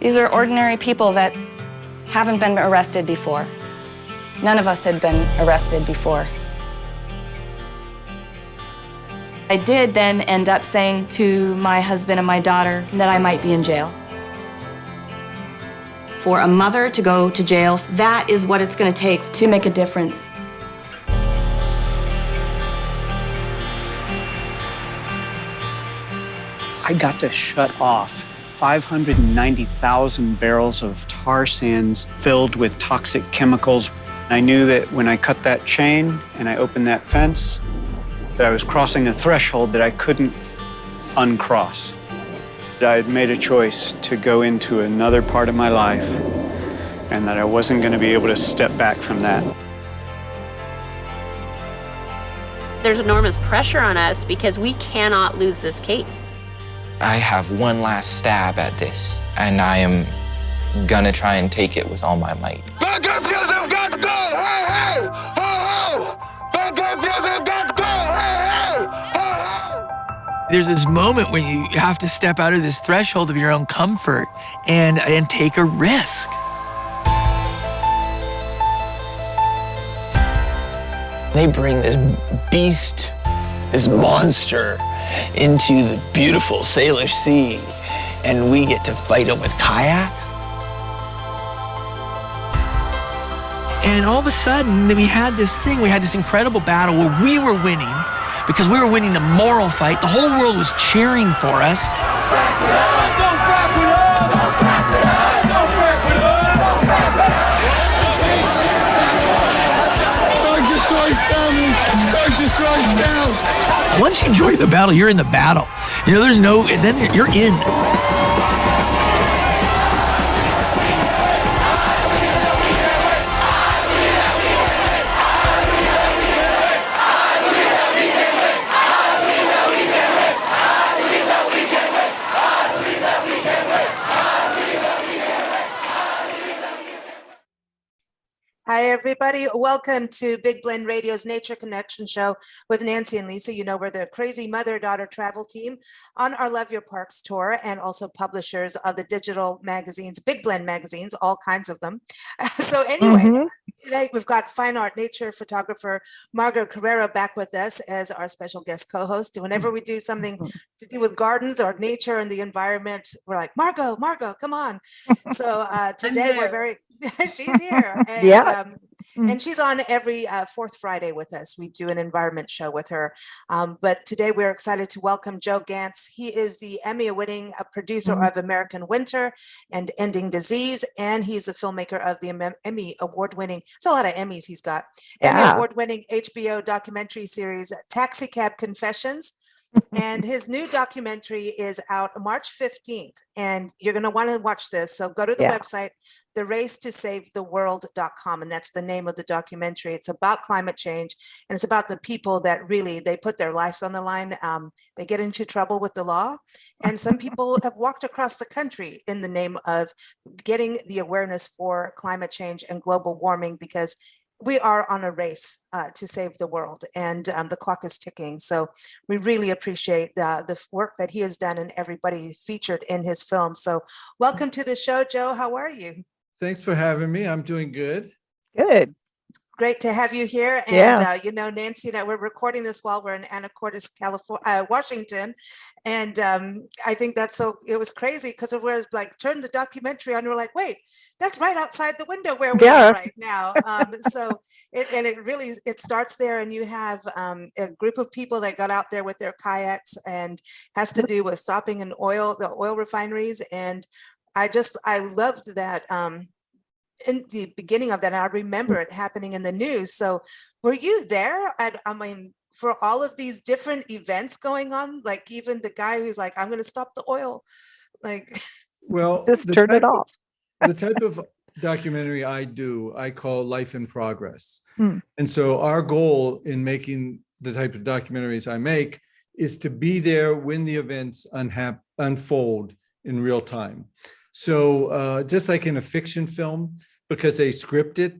These are ordinary people that haven't been arrested before. None of us had been arrested before. I did then end up saying to my husband and my daughter that I might be in jail. For a mother to go to jail, that is what it's going to take to make a difference. I got to shut off 590,000 barrels of tar sands filled with toxic chemicals. I knew that when I cut that chain and I opened that fence, that I was crossing a threshold that I couldn't uncross. I had made a choice to go into another part of my life and that I wasn't going to be able to step back from that. There's enormous pressure on us because we cannot lose this case. I have one last stab at this, and I am gonna try and take it with all my might. Back up, you have got to go! Hey, hey! Ho, ho! Back up, you have got to go! Hey, hey! Ho, ho! There's this moment when you have to step out of this threshold of your own comfort and take a risk. They bring this beast, this monster, into the beautiful Salish Sea, and we get to fight him with kayaks. And all of a sudden, we had this incredible battle where we were winning because we were winning the moral fight. The whole world was cheering for us. Once you join the battle, you're in the battle. You know, then you're in. Hi, everybody. Welcome to Big Blend Radio's Nature Connection show with Nancy and Lisa. You know, we're the crazy mother-daughter travel team on our Love Your Parks tour and also publishers of the digital magazines, Big Blend magazines, all kinds of them. So anyway, today we've got fine art nature photographer Margot Carrera back with us as our special guest co-host. And whenever we do something to do with gardens or nature and the environment, we're like, Margot, come on. So today we're very, she's here. And, yeah. And she's on every fourth Friday with us. We do an environment show with her. But today we're excited to welcome Joe Gantz. He is the Emmy-winning producer of American Winter and Ending Disease. And he's the filmmaker of the Emmy Award-winning, it's a lot of Emmys he's got, Emmy Award-winning HBO documentary series, Taxicab Confessions. And his new documentary is out March 15th. And you're going to want to watch this. So go to the website, theracetosavetheworld.com, and that's the name of the documentary. It's about climate change, and it's about the people that really, they put their lives on the line. They get into trouble with the law, and some people have walked across the country in the name of getting the awareness for climate change and global warming, because we are on a race to save the world, and the clock is ticking. So we really appreciate the work that he has done and everybody featured in his film. So welcome to the show, Joe. How are you? Thanks for having me. I'm doing good. Good. It's great to have you here. And, you know, Nancy and I, we're recording this while we're in Anacortes, California, Washington. And I think that's it was crazy because it was like, turn the documentary on, and we're like, wait, that's right outside the window where we are right now. It starts there, and you have a group of people that got out there with their kayaks, and has to do with stopping the oil refineries. And I loved that in the beginning of that. I remember it happening in the news. So were you there? I mean, for all of these different events going on, like even the guy who's like, I'm going to stop the oil, like, well, just turn it off. The type of documentary I call Life in Progress. And so our goal in making the type of documentaries I make is to be there when the events unfold in real time. So just like in a fiction film, because they script it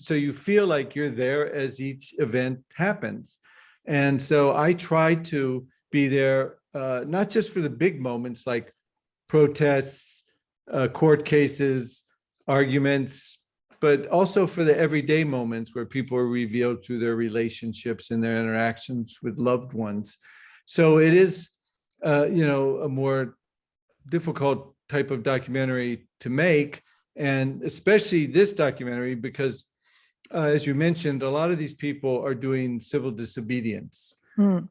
so you feel like you're there as each event happens. And so I try to be there, not just for the big moments like protests, court cases, arguments, but also for the everyday moments where people are revealed through their relationships and their interactions with loved ones. So it is, a more difficult type of documentary to make, and especially this documentary because, as you mentioned, a lot of these people are doing civil disobedience.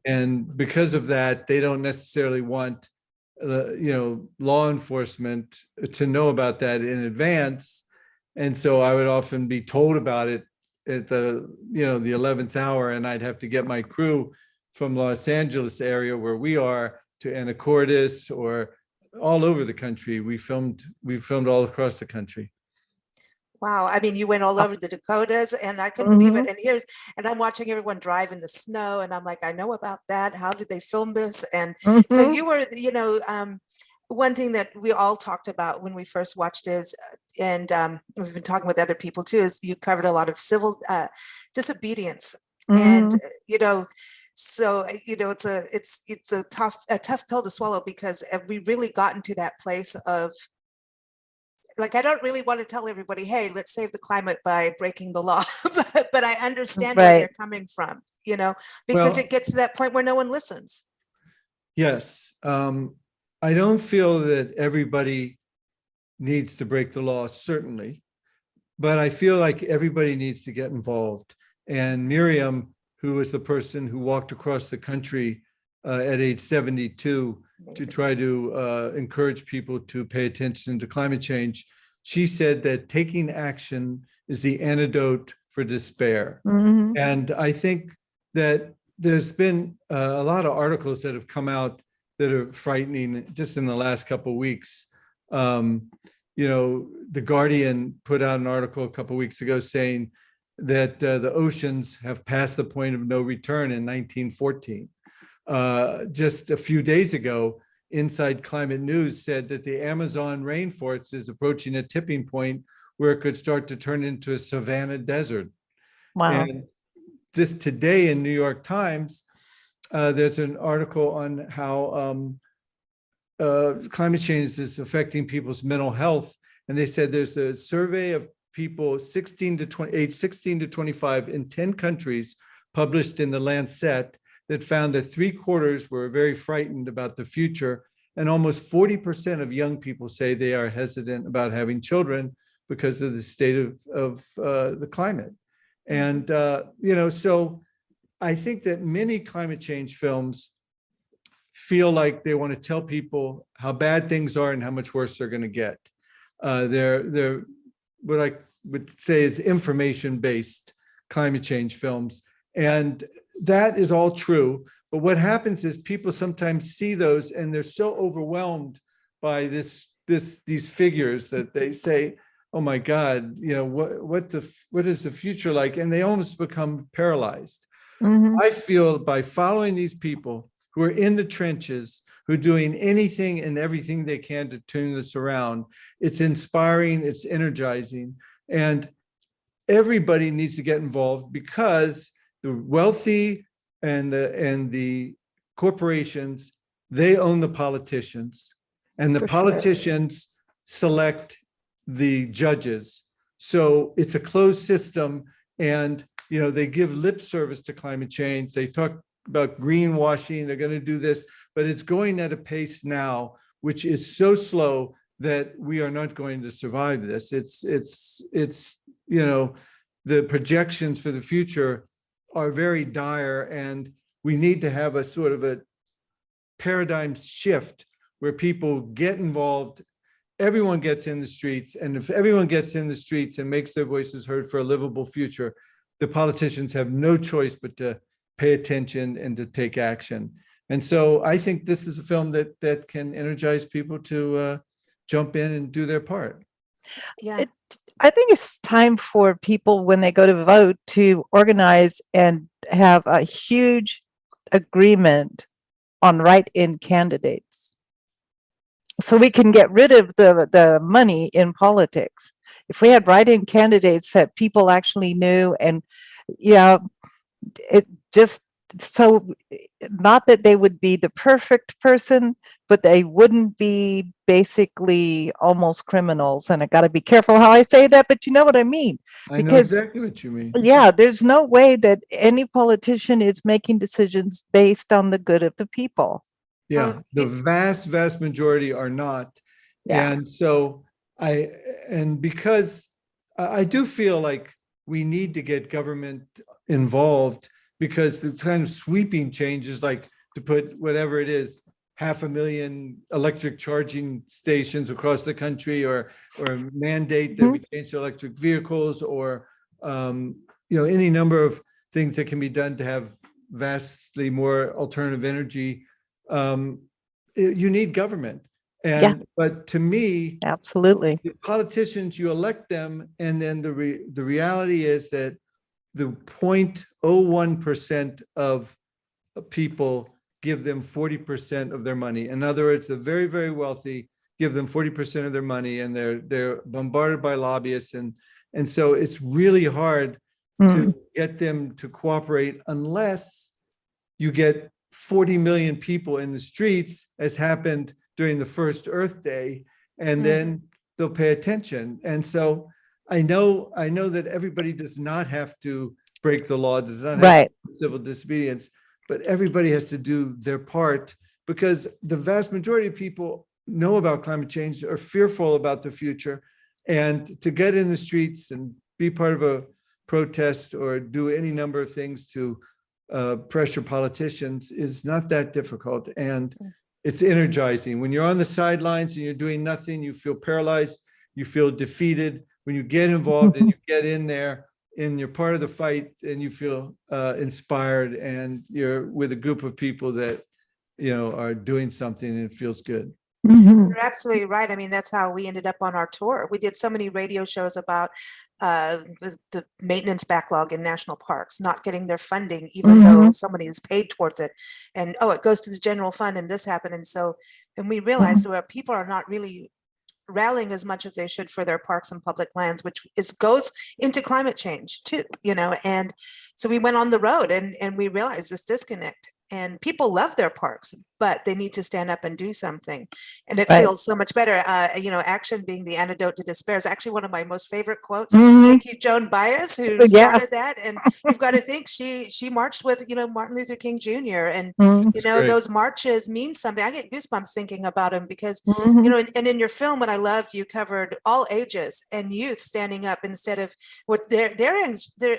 And because of that, they don't necessarily want, law enforcement to know about that in advance. And so I would often be told about it at the 11th hour, and I'd have to get my crew from Los Angeles area where we are to Anacortes or all over the country. We filmed all across the country. Wow. I mean, you went all over the Dakotas and I couldn't believe it. And I'm watching everyone drive in the snow and I'm like, I know about that. How did they film this? And so you were, one thing that we all talked about when we first watched is, and we've been talking with other people too, is you covered a lot of civil disobedience. And, so, it's a tough pill to swallow because we really gotten to that place of, like, I don't really want to tell everybody, hey, let's save the climate by breaking the law, but I understand where they're coming from, because it gets to that point where no one listens. Yes. I don't feel that everybody needs to break the law, certainly, but I feel like everybody needs to get involved. And Miriam, who was the person who walked across the country at age 72 to try to encourage people to pay attention to climate change, she said that taking action is the antidote for despair. And I think that there's been a lot of articles that have come out that are frightening just in the last couple of weeks. The Guardian put out an article a couple of weeks ago saying that the oceans have passed the point of no return in 1914. Just a few days ago, Inside Climate News said that the Amazon rainforest is approaching a tipping point where it could start to turn into a savanna desert. Wow. And just today in New York Times, there's an article on how climate change is affecting people's mental health. And they said there's a survey of people age 16 to 25 in 10 countries published in the Lancet that found that 3/4 were very frightened about the future. And almost 40% of young people say they are hesitant about having children because of the state of the climate. And, so I think that many climate change films feel like they want to tell people how bad things are and how much worse they're going to get. They're what I would say is information-based climate change films. And that is all true. But what happens is people sometimes see those and they're so overwhelmed by these figures that they say, oh my God, what is the future like? And they almost become paralyzed. I feel by following these people who are in the trenches, who are doing anything and everything they can to turn this around, it's inspiring, it's energizing, and everybody needs to get involved because the wealthy and the corporations, they own the politicians, and the politicians select the judges. So it's a closed system, and they give lip service to climate change. They talk about greenwashing, they're going to do this, but it's going at a pace now which is so slow that we are not going to survive this. It's the projections for the future are very dire, and we need to have a sort of a paradigm shift where people get involved, everyone gets in the streets, and if everyone gets in the streets and makes their voices heard for a livable future, the politicians have no choice but to pay attention and to take action. And so I think this is a film that can energize people to jump in and do their part. Yeah. I think it's time for people, when they go to vote, to organize and have a huge agreement on write-in candidates, so we can get rid of the money in politics. If we had write-in candidates that people actually knew, and it just so not that they would be the perfect person, but they wouldn't be basically almost criminals. And I got to be careful how I say that, but you know what I mean. I know Because exactly what you mean. yeah, there's no way that any politician is making decisions based on the good of the people. Yeah, the vast majority are not. Yeah. And so because I do feel like we need to get government involved, because the kind of sweeping changes, like to put whatever it is, 500,000 electric charging stations across the country, or mandate that we change to electric vehicles, or any number of things that can be done to have vastly more alternative energy. You need government. But to me, absolutely, the politicians, you elect them, and then the reality is that the 0.01% of people give them 40% of their money. In other words, the very, very wealthy give them 40% of their money, and they're bombarded by lobbyists, and so it's really hard to get them to cooperate unless you get 40 million people in the streets, as happened during the first Earth Day, and then they'll pay attention. And so I know that everybody does not have to break the law, does not have civil disobedience, but everybody has to do their part, because the vast majority of people know about climate change, are fearful about the future, and to get in the streets and be part of a protest or do any number of things to pressure politicians is not that difficult, and it's energizing. When you're on the sidelines and you're doing nothing, you feel paralyzed, you feel defeated. When you get involved and you get in there and you're part of the fight, and you feel inspired, and you're with a group of people that are doing something, and it feels good. You're absolutely right. I mean, that's how we ended up on our tour. We did so many radio shows about the maintenance backlog in national parks, not getting their funding, even though somebody is paid towards it. And, it goes to the general fund, and this happened. And we realized that people are not really rallying as much as they should for their parks and public lands, which goes into climate change too, and so we went on the road, and we realized this disconnect. And people love their parks, but they need to stand up and do something. And it feels so much better. Action being the antidote to despair is actually one of my most favorite quotes. Thank you, Joan Baez, who started that. And you've got to think she marched with, Martin Luther King Jr. And, those marches mean something. I get goosebumps thinking about them because, and in your film, what I loved, you covered all ages and youth standing up instead of what the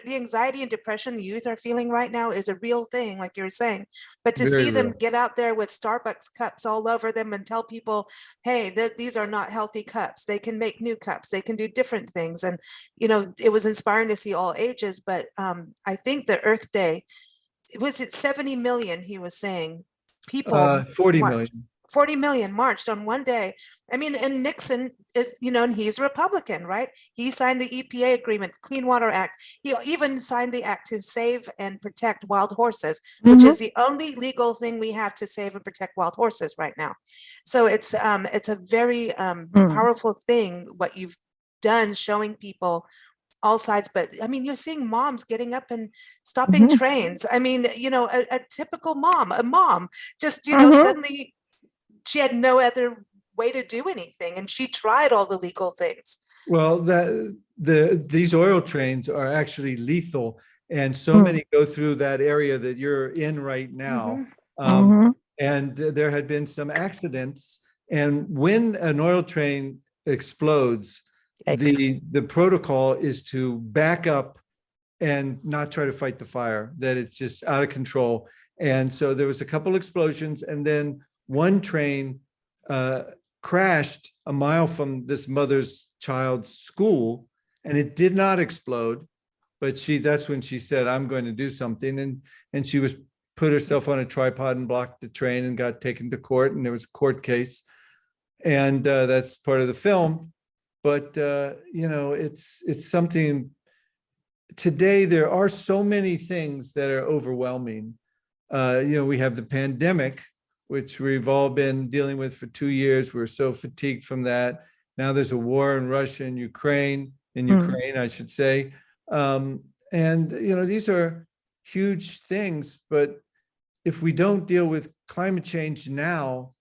anxiety and depression the youth are feeling right now is a real thing, like you were saying. But to see them get out there with Starbucks cups all over them and tell people, hey, these are not healthy cups. They can make new cups. They can do different things. And, it was inspiring to see all ages. But I think the Earth Day, was it 70 million, he was saying, people? 40 million. 40 million marched on one day. I mean, and Nixon is, and he's a Republican, right? He signed the EPA agreement, Clean Water Act. He even signed the act to save and protect wild horses, which is the only legal thing we have to save and protect wild horses right now. So it's a very powerful thing what you've done, showing people all sides. But I mean, you're seeing moms getting up and stopping trains. I mean, a typical mom, just, suddenly she had no other way to do anything, and she tried all the legal things. Well, these oil trains are actually lethal, and so many go through that area that you're in right now. And there had been some accidents, and when an oil train explodes, the protocol is to back up and not try to fight the fire, that it's just out of control. And so there was a couple explosions, and then one train crashed a mile from this mother's child's school, and it did not explode. But that's when she said, I'm going to do something. And she put herself on a tripod and blocked the train and got taken to court. And there was a court case. And that's part of the film. But, it's something. Today, there are so many things that are overwhelming. We have the pandemic, which we've all been dealing with for 2 years. We're so fatigued from that. Now there's a war in Russia and Ukraine, I should say. And, these are huge things, but if we don't deal with climate change now,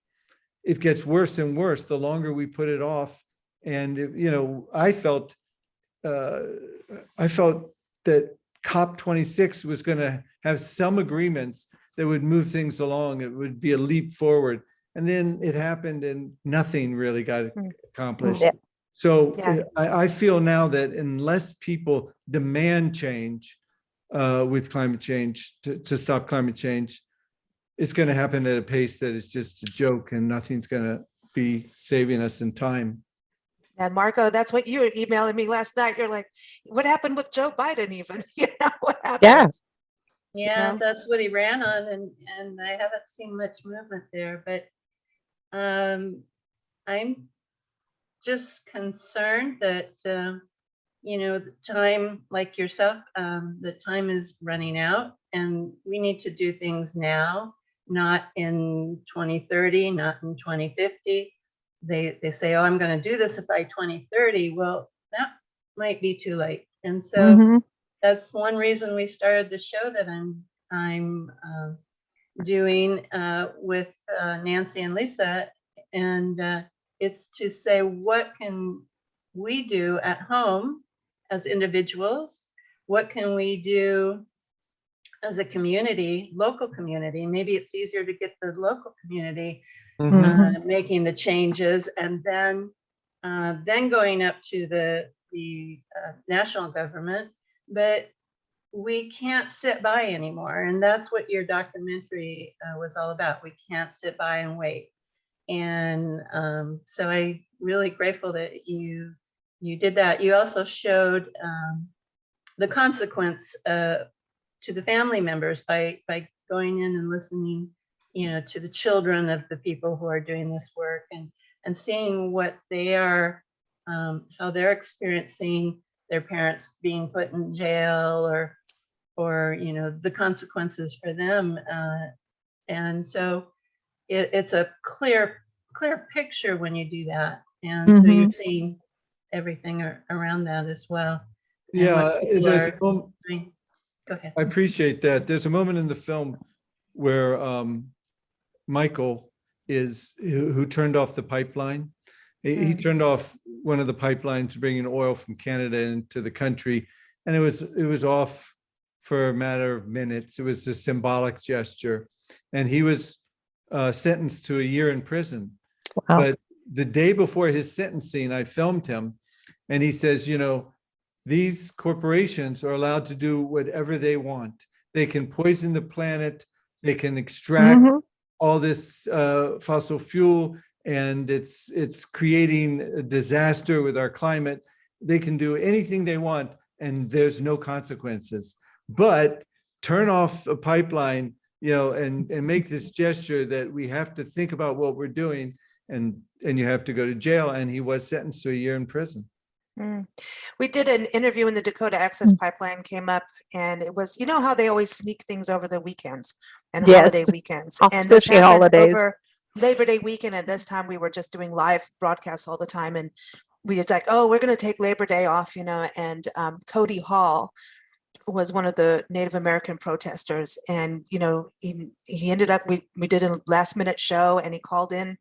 it gets worse and worse the longer we put it off. And I felt that COP26 was going to have some agreements that would move things along. It would be a leap forward. And then it happened and nothing really got accomplished. Yeah. So Yeah. I feel now that unless people demand change with climate change to stop climate change, it's going to happen at a pace that is just a joke and nothing's going to be saving us in time. And Marco, that's what you were emailing me last night. You're like, what happened with Joe Biden even? What happened? Yeah. Yeah, know? that's what he ran on, and I haven't seen much movement there, but I'm just concerned that the time, like yourself, the time is running out, and we need to do things now, not in 2030, not in 2050. They say, oh, I'm going to do this by 2030. Well, that might be too late. And so that's one reason we started the show that I'm doing with Nancy and Lisa. And it's to say, what can we do at home as individuals? What can we do as a community, local community? Maybe it's easier to get the local community making the changes, and then going up to the national government. But we can't sit by anymore, and that's what your documentary was all about. We can't sit by and wait. And so I'm really grateful that you did that. You also showed the consequence to the family members by going in and listening, to the children of the people who are doing this work, and seeing what they are, how they're experiencing their parents being put in jail, or the consequences for them. And so it's a clear picture when you do that. And so you're seeing everything around that as well. Yeah, Go ahead. I appreciate that. There's a moment in the film where Michael who turned off the pipeline. He turned off one of the pipelines bringing oil from Canada into the country, and it was off for a matter of minutes. It was a symbolic gesture, and he was sentenced to a year in prison. Wow. But the day before his sentencing, I filmed him, and he says, these corporations are allowed to do whatever they want. They can poison the planet. They can extract all this fossil fuel, and it's creating a disaster with our climate. They can do anything they want, and there's no consequences. But turn off a pipeline, and make this gesture that we have to think about what we're doing, and you have to go to jail. And he was sentenced to a year in prison. We did an interview when the Dakota Access Pipeline came up, and it was, how they always sneak things over the weekends and holiday weekends, and this happened holidays over Labor Day weekend. At this time, we were just doing live broadcasts all the time, and we were like, oh, we're going to take Labor Day off, and Cody Hall was one of the Native American protesters, and he ended up, we did a last minute show, and he called in.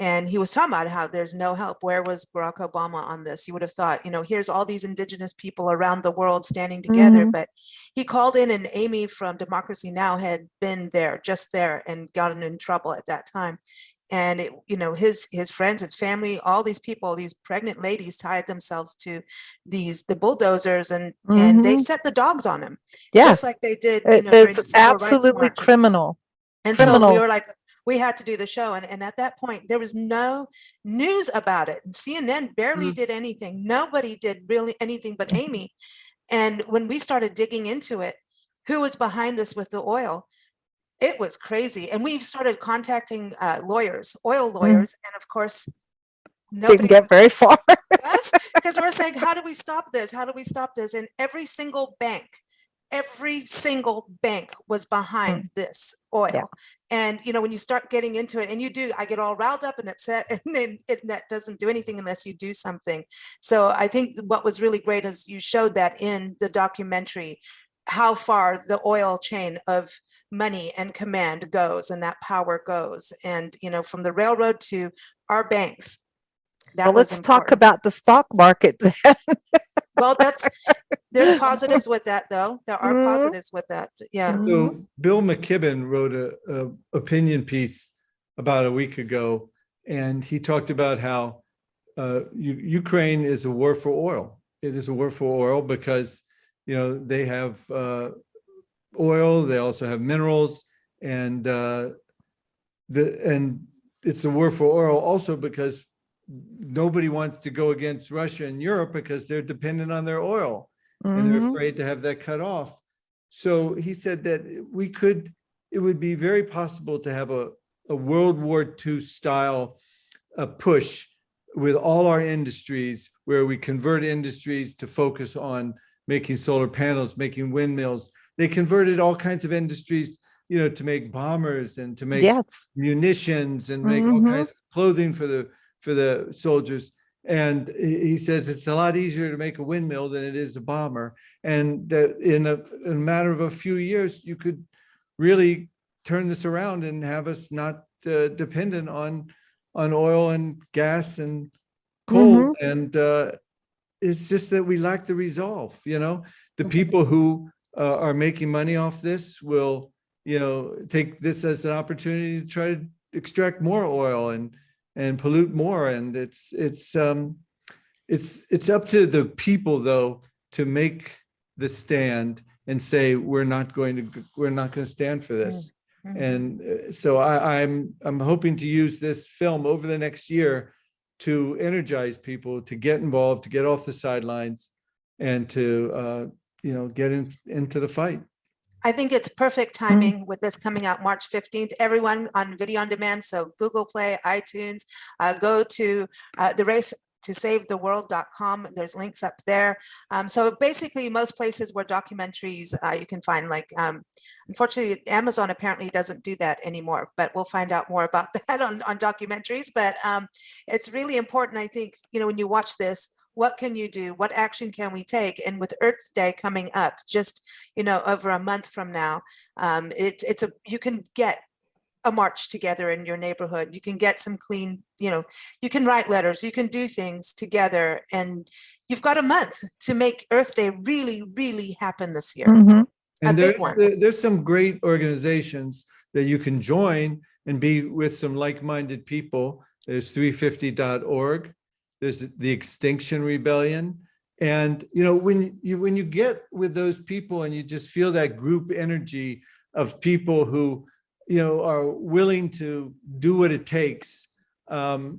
And he was talking about how there's no help. Where was Barack Obama on this? You would have thought, here's all these indigenous people around the world standing together. But he called in, and Amy from Democracy Now! Had been there, just there, and gotten in trouble at that time. And his friends, his family, all these people, these pregnant ladies tied themselves to the bulldozers, and they set the dogs on him. Yeah, just like they did. During the it's civil rights absolutely marches. criminal. And so we were like, we had to do the show. And at that point, there was no news about it. And CNN barely did anything. Nobody did really anything but Amy. And when we started digging into it, who was behind this with the oil, it was crazy. And we started contacting lawyers, oil lawyers. And of course, nobody didn't get very far. Because we're saying, how do we stop this? How do we stop this? And every single bank was behind this oil. Yeah. And, when you start getting into it, and I get all riled up and upset, and then that doesn't do anything unless you do something. So I think what was really great is you showed that in the documentary, how far the oil chain of money and command goes and that power goes. And, from the railroad to our banks, that Well, was let's talk important. about the stock market then. Well, there's positives with that, though. There are Mhm. positives with that. Yeah. So Bill McKibben wrote a opinion piece about a week ago, and he talked about how Ukraine is a war for oil. It is a war for oil because, they have oil, they also have minerals, and it's a war for oil also because nobody wants to go against Russia and Europe because they're dependent on their oil and they're afraid to have that cut off. So he said that it would be very possible to have a World War II style push with all our industries, where we convert industries to focus on making solar panels, making windmills. They converted all kinds of industries, to make bombers and to make munitions and make all kinds of clothing for the soldiers. And he says it's a lot easier to make a windmill than it is a bomber. And that in a matter of a few years, you could really turn this around and have us not dependent on oil and gas and coal. And it's just that we lack the resolve. The people who are making money off this will, take this as an opportunity to try to extract more oil and pollute more. And it's up to the people, though, to make the stand and say we're not going to stand for this. And so I'm hoping to use this film over the next year to energize people to get involved, to get off the sidelines, and to get into the fight. I think it's perfect timing with this coming out March 15th. Everyone on video on demand, so Google Play, iTunes, go to the race to save the world.com. There's links up there. So basically most places where documentaries you can find, like, unfortunately, Amazon apparently doesn't do that anymore, but we'll find out more about that on documentaries. But it's really important, I think, when you watch this, what can you do? What action can we take? And with Earth Day coming up, just, over a month from now, you can get a march together in your neighborhood. You can get some clean, you can write letters, you can do things together, and you've got a month to make Earth Day really, really happen this year. And there's some great organizations that you can join and be with some like-minded people. There's 350.org. There's the Extinction Rebellion. And, when you get with those people and you just feel that group energy of people who, are willing to do what it takes. The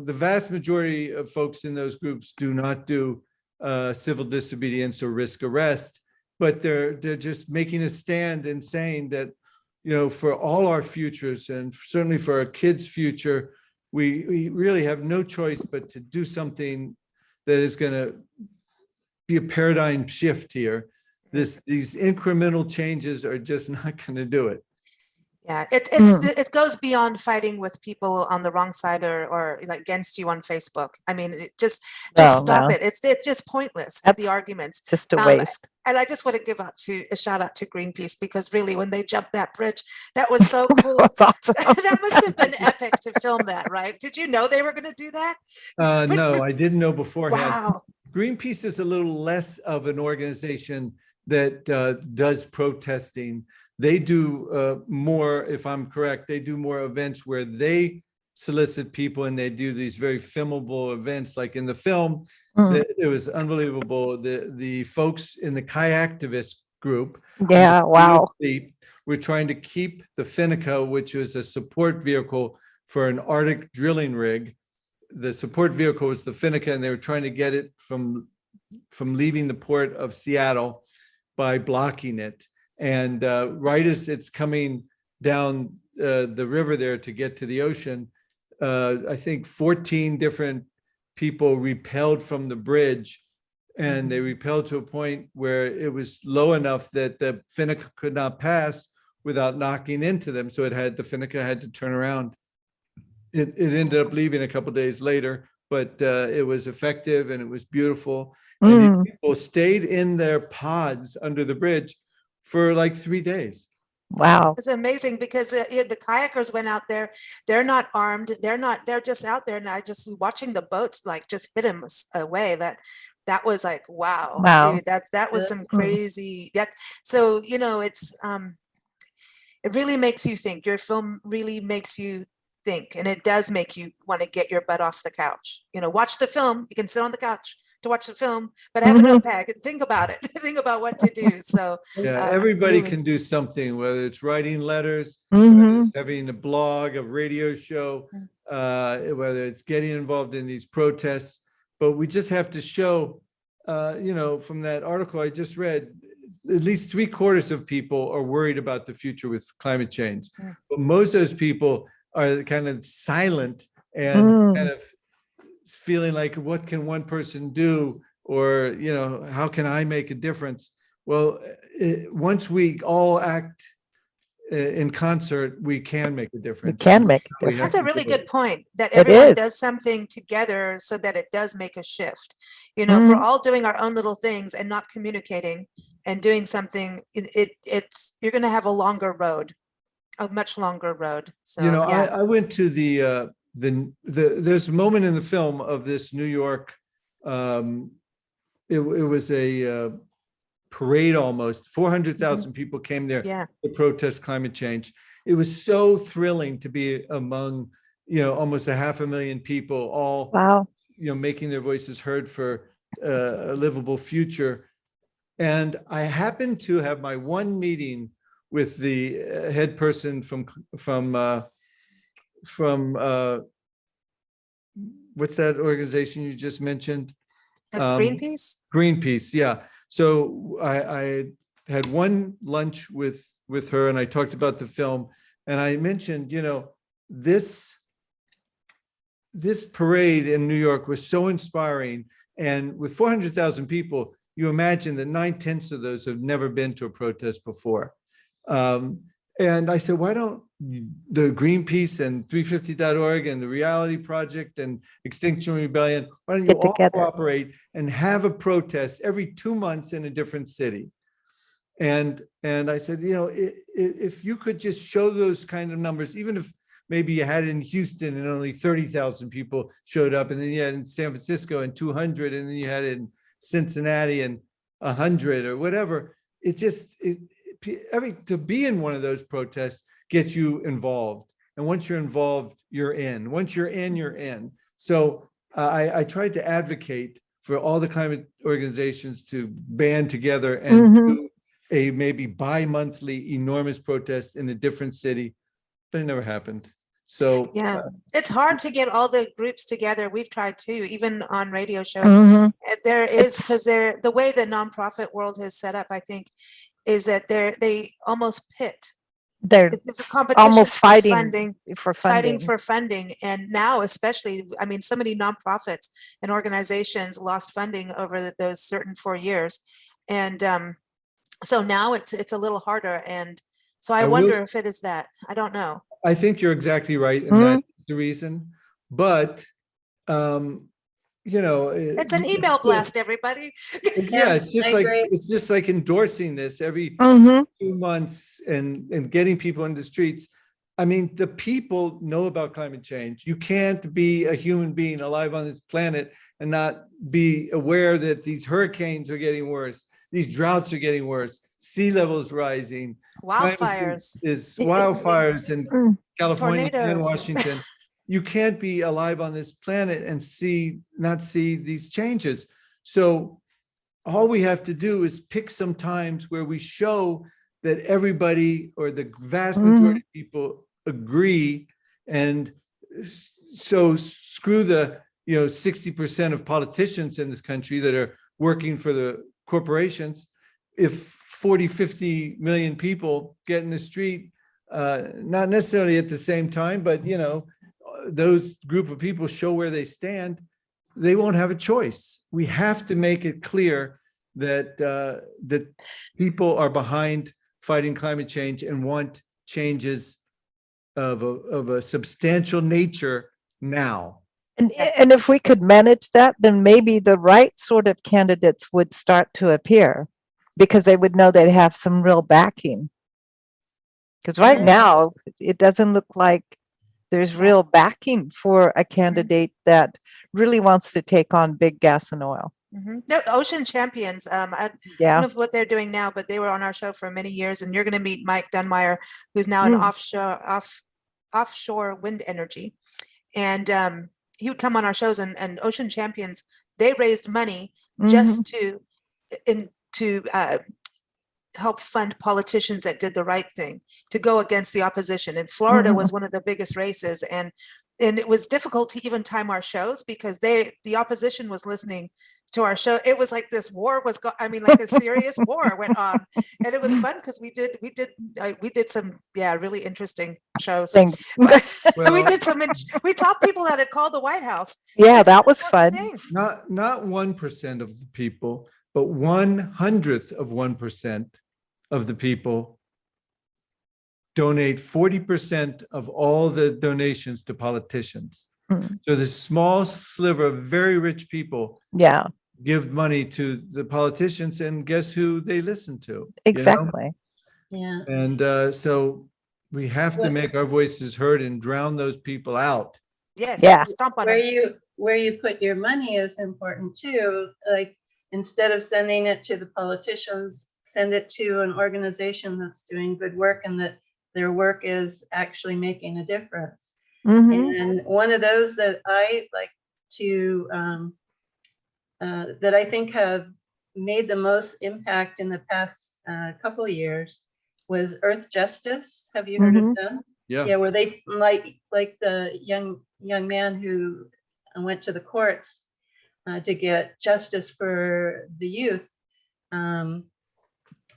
vast majority of folks in those groups do not do civil disobedience or risk arrest, but they're just making a stand and saying that, for all our futures and certainly for our kids' future, we really have no choice but to do something that is going to be a paradigm shift here. These incremental changes are just not going to do it. Yeah, it goes beyond fighting with people on the wrong side or like against you on Facebook. I mean, just stop it. It's just pointless. The arguments, just a waste. And I just want to give a shout out to Greenpeace, because really, when they jumped that bridge, that was so cool. That's awesome. That must have been epic to film that, right? Did you know they were going to do that? No, I didn't know beforehand. Wow. Greenpeace is a little less of an organization that does protesting. They do more, if I'm correct, they do more events where they solicit people and they do these very filmable events. Like in the film, it was unbelievable. The folks in the kayaktivist group, we're trying to keep the Finnica, which is a support vehicle for an Arctic drilling rig. The support vehicle was the Finnica, and they were trying to get it from leaving the port of Seattle by blocking it. And right as it's coming down the river there to get to the ocean, I think 14 different people repelled from the bridge, and they repelled to a point where it was low enough that the Finnica could not pass without knocking into them. So the Finnica had to turn around. It ended up leaving a couple of days later, but it was effective and it was beautiful. And Mm. these people stayed in their pods under the bridge for like 3 days. Wow. It's amazing because the kayakers went out there. They're not armed. They're just out there. And I just watching the boats like just hit them away. That was like, wow, Wow. dude, that was some Mm. crazy. So, you know, it really makes you think. Your film really makes you think, and it does make you want to get your butt off the couch. You know, watch the film. You can sit on the couch to watch the film, but have a Mhm. notepad and think about it. Think about what to do. So Yeah, everybody really. can do something, whether it's writing letters, Mhm. having a blog, a radio show, whether it's getting involved in these protests. But we just have to show, you know, from that article I just read, at least 3/4 of people are worried about the future with climate change. Mm. But most of those people are kind of silent and kind Mm. of feeling like, what can one person do? Or, you know, how can I make a difference? Well, once we all act in concert, we can make a We difference. can make a We difference. have That's a to really do it. good point, that It everyone is. does something together so that it does make a shift. You know, if we're all doing our own little things and not communicating and doing something, it's you're going to have a longer road, a much longer road. So You know, yeah. I went to there's a moment in the film of this New York, it was a parade almost. 400,000 people came there Yeah. to protest climate change. It was so thrilling to be among, you know, almost 500,000 people, all, Wow. you know, making their voices heard for a livable future. And I happened to have my one meeting with the head person from what's that organization you just mentioned? Greenpeace? Greenpeace, yeah. So I had one lunch with her, and I talked about the film, and I mentioned, you know, this parade in New York was so inspiring, and with 400,000 people, you imagine that 9/10 of those have never been to a protest before. And I said, why don't the Greenpeace and 350.org and the Reality Project and Extinction Rebellion, why don't you Get all together. cooperate and have a protest every 2 months in a different city? And I said, you know, if you could just show those kind of numbers, even if maybe you had it in Houston and only 30,000 people showed up, and then you had it in San Francisco and 200, and then you had it in Cincinnati and 100 or whatever, to be in one of those protests gets you involved. And once you're involved, you're in. Once you're in, you're in. So I tried to advocate for all the climate organizations to band together and do a maybe bi-monthly enormous protest in a different city, but it never happened. So Yeah, it's hard to get all the groups together. We've tried to, even on radio shows. Mhm. There is, because the way the nonprofit world has set up, I think, is that they almost pit. They're It's a competition almost for fighting funding, for fighting funding. for funding. And now, especially, I mean, so many nonprofits and organizations lost funding over those certain 4 years. And so now it's a little harder. And so I I will- wonder if it is that. I don't know. I think you're exactly right, and that's the reason. But you know, It's an email blast, everybody. yeah, it's just I like agree. it's just like endorsing this every Mhm. 2 months and getting people in the streets. I mean, the people know about climate change. You can't be a human being alive on this planet and not be aware that these hurricanes are getting worse, these droughts are getting worse, sea levels rising, climate Wildfires. is wildfires in Mm. California and Tornadoes. Washington. You can't be alive on this planet and not see these changes. So all we have to do is pick some times where we show that everybody or the vast majority of people agree. And so screw the 60% of politicians in this country that are working for the corporations. If 40, 50 million people get in the street, not necessarily at the same time, but those group of people show where they stand, they won't have a choice. We have to make it clear that that people are behind fighting climate change and want changes of a substantial nature now. And if we could manage that, then maybe the right sort of candidates would start to appear because they would know they'd have some real backing. Because right now, it doesn't look like there's real backing for a candidate that really wants to take on big gas and oil. No, Ocean Champions. I don't know what they're doing now, but they were on our show for many years. And you're going to meet Mike Dunmeyer, who's now in offshore wind energy. And he would come on our shows, and Ocean Champions, they raised money just to help fund politicians that did the right thing, to go against the opposition. And Florida was one of the biggest races, and it was difficult to even time our shows because the opposition was listening to our show. It was like this war was like a serious war went on, and it was fun because we did some really interesting shows. Thanks. We taught people how to call the White House. Yeah, that was fun. Not 1% of the people, but 1/100th of 1% of the people donate 40% of all the donations to politicians. So this small sliver of very rich people give money to the politicians, and guess who they listen to? Exactly. Yeah. And so we have to make our voices heard and drown those people out. Yes. Yeah. Stomp on Where you put your money is important too. Like, instead of sending it to the politicians, send it to an organization that's doing good work and that their work is actually making a difference. And one of those that I like to, that I think have made the most impact in the past couple of years was Earth Justice. Have you heard of them? Yeah. Where they like the young man who went to the courts to get justice for the youth.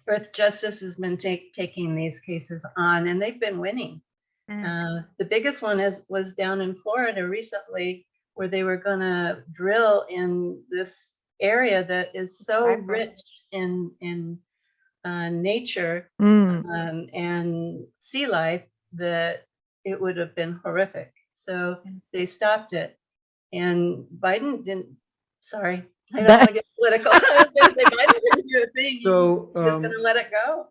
Earth Justice has been taking these cases on, and they've been winning. The biggest one was down in Florida recently, where they were going to drill in this area that is so rich in nature and sea life that it would have been horrific. So they stopped it, and Biden didn't. Sorry, I don't want to get political. I was going to say Biden didn't do a thing. So He's just going to let it go.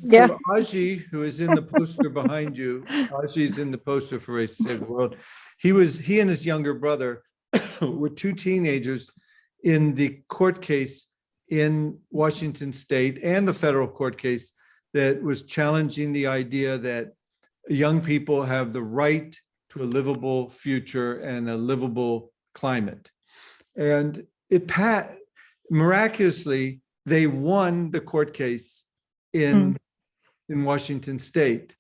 So Aji, who is in the poster behind you, Aji's in the poster for Race to Save the World. He and his younger brother were two teenagers in the court case in Washington State and the federal court case that was challenging the idea that young people have the right to a livable future and a livable climate. And miraculously, they won the court case in Washington State,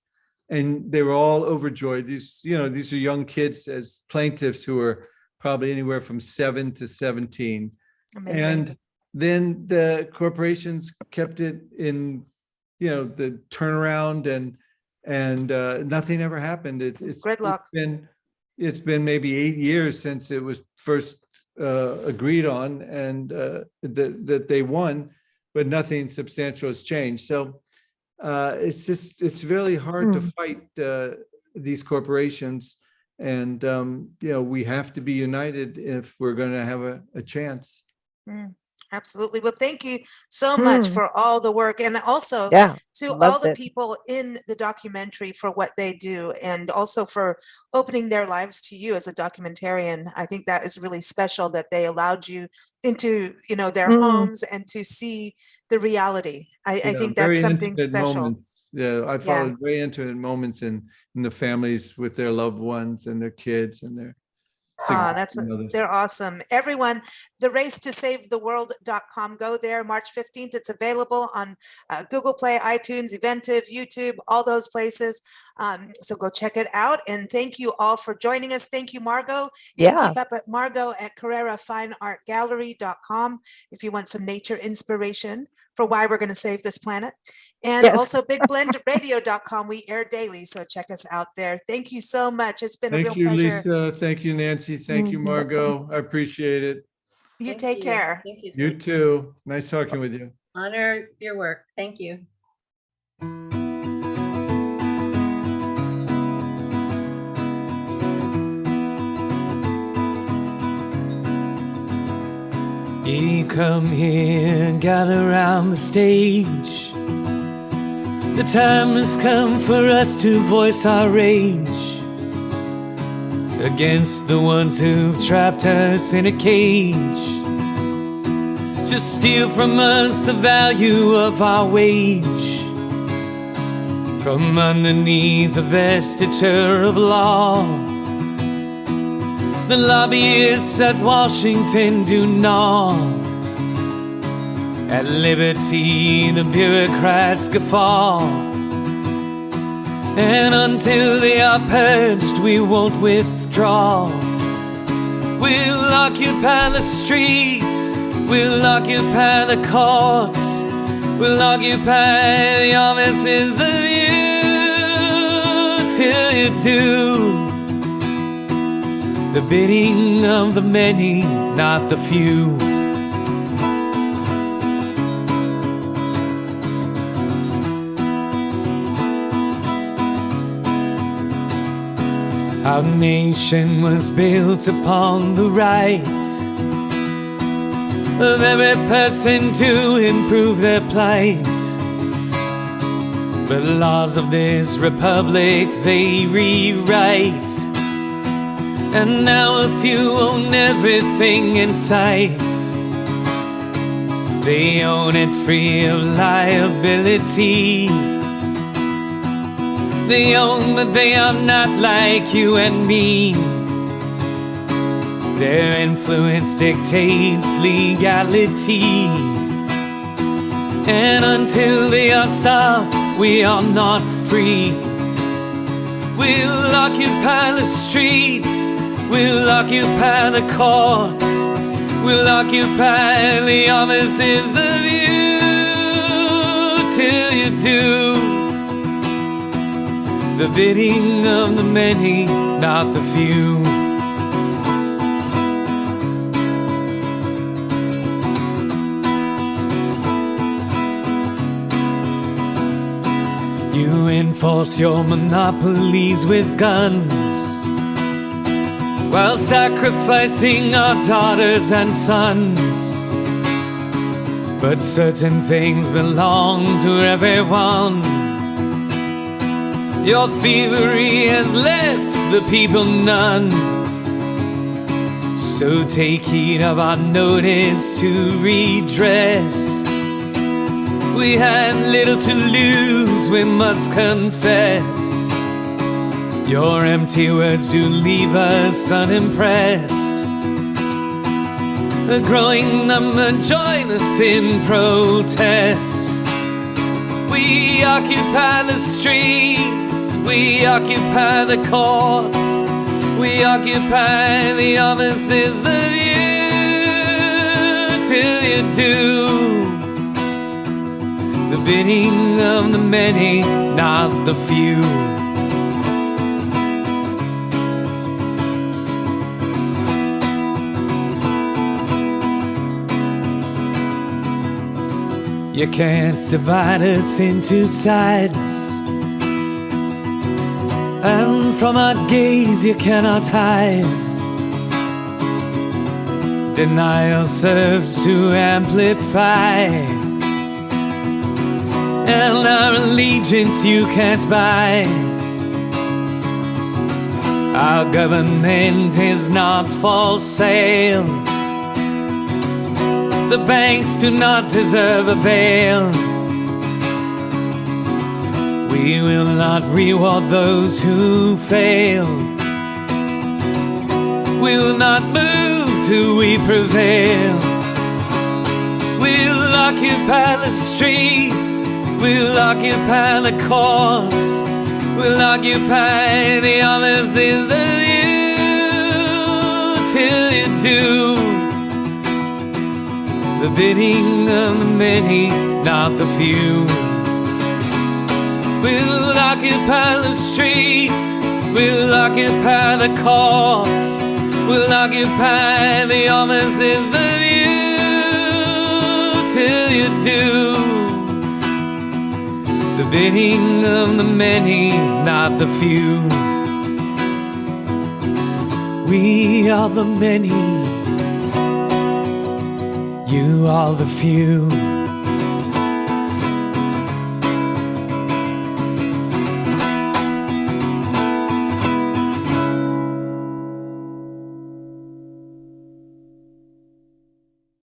and they were all overjoyed. These are young kids as plaintiffs who are probably anywhere from 7 to 17. Amazing. And then the corporations kept it in, the turnaround, and nothing ever happened. It's gridlock. It's been maybe 8 years since it was first agreed on, and that they won, but nothing substantial has changed. So it's really hard to fight these corporations, and we have to be united if we're going to have a chance. Absolutely. Well, thank you so much for all the work, and also to all the people in the documentary for what they do, and also for opening their lives to you as a documentarian. I think that is really special that they allowed you into, their homes and to see the reality. I think that's something special. Moments. Yeah, I followed very intimate moments in the families with their loved ones and their kids and their. They're awesome. Everyone, theracetosavetheworld.com. Go there March 15th. It's available on Google Play, iTunes, Eventive, YouTube, all those places. So go check it out. And thank you all for joining us. Thank you, Margot. You can keep up at Margot at CarreraFineArtGallery.com if you want some nature inspiration for why we're going to save this planet. And also BigBlendRadio.com. We air daily, so check us out there. Thank you so much. It's been a real pleasure. Thank you, Lisa. Thank you, Nancy. Thank you, Margot. I appreciate it. You take care. Thank you. You too. Nice talking with you. Honor your work. Thank you. Ye come here and gather round the stage. The time has come for us to voice our rage against the ones who've trapped us in a cage, to steal from us the value of our wage. From underneath the vestiture of law, the lobbyists at Washington do gnaw. At liberty, the bureaucrats guffaw. And until they are purged, we won't withdraw. We'll occupy the streets, we'll occupy the courts, we'll occupy the offices of you, till you do the bidding of the many, not the few. Our nation was built upon the right of every person to improve their plight. But laws of this republic they rewrite, and now a few own everything in sight. They own it free of liability. They own, but they are not like you and me. Their influence dictates legality, and until they are stopped, we are not free. We'll occupy the streets, we'll occupy the courts, we'll occupy the offices of you, till you do the bidding of the many, not the few. You enforce your monopolies with guns, while sacrificing our daughters and sons. But certain things belong to everyone. Your thievery has left the people none. So take heed of our notice to redress. We had little to lose, we must confess. Your empty words do leave us unimpressed. A growing number join us in protest. We occupy the streets, we occupy the courts, we occupy the offices of you, till you do the bidding of the many, not the few. You can't divide us into sides, and from our gaze you cannot hide. Denial serves to amplify, and our allegiance you can't buy. Our government is not for sale. The banks do not deserve a bail. We will not reward those who fail. We will not move till we prevail. We'll occupy the streets, we'll occupy the courts, we'll occupy the offices of you, till you do the bidding of the many, not the few. We'll occupy the streets, we'll occupy the courts, we'll occupy the offices of you, till you do the bidding of the many, not the few. We are the many, You are the fuel